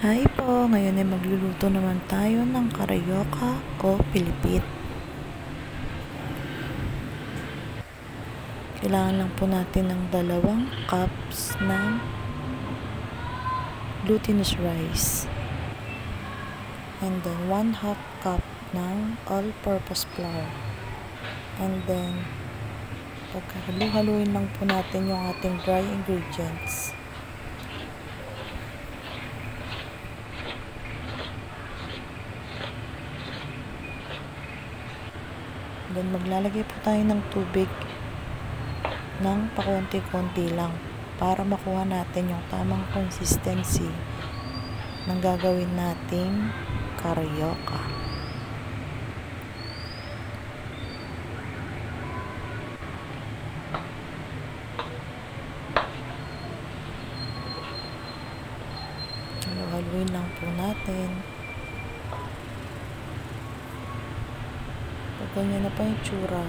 Hi po, ngayon ay magluluto naman tayo ng karyoka o pilipit. Kailangan lang po natin ng 2 cups ng glutinous rice. And then 1/2 cup ng all-purpose flour. And then pagkakahaluin lang po natin yung ating dry ingredients. Then maglalagay po tayo ng tubig ng pakonti-konti lang para makuha natin yung tamang consistency ng gagawin nating karyoka. Haluin lang po natin. Pag ganyan na po yung tsura,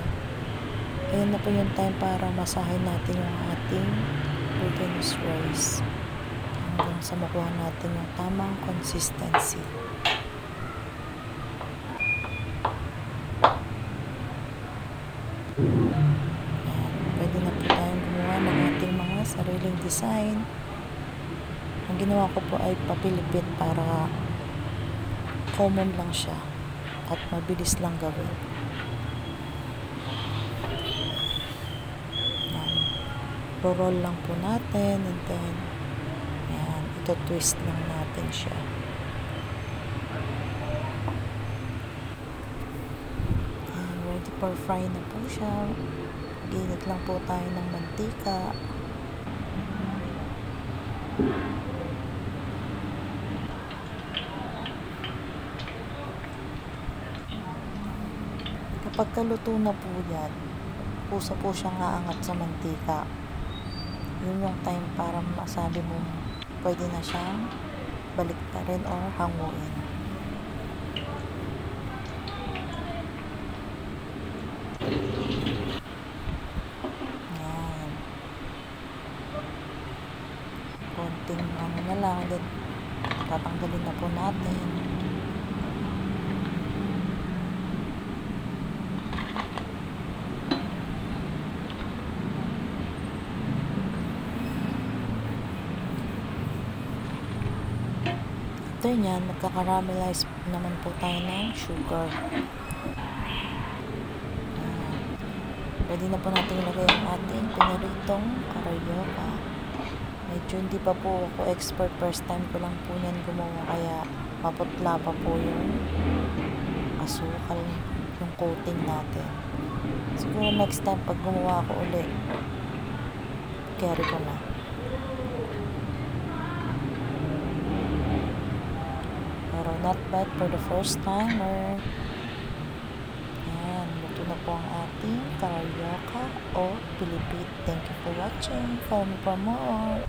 ayan na po yung time para masahin natin yung ating glutinous rice hanggang sa makuha natin yung tamang consistency. Ayan, pwede na po tayong gumawa ng ating mga sariling design. Ang ginawa ko po ay papilipit para common lang siya at mabilis lang gawin. Roll lang po natin and then ayan, ito twist lang natin siya. Ayan, ready for fry na po siya. Ginit lang po tayo ng mantika. Kapag kaluto na po yan, pusa po siyang aangat sa mantika. Yun yung time para masabi mo pwede na siyang baliktarin or hanguin. Yan. Konting ano na lang, then tatanggalin na po natin. After nyan, magkakaramelize naman po tayo ng sugar. Pwede na po natin ilagay ang ating pinaritong karyoka. Medyo hindi pa po ako expert, first time ko lang po yan gumawa, kaya maputla pa po yung asukal, yung coating natin. Siguro next time pag gumawa ako ulit, carry ko na. Pero not bad for the first timer. Ayan, luto na po ang ating karyoka o pilipit. Thank you for watching. Follow me for more.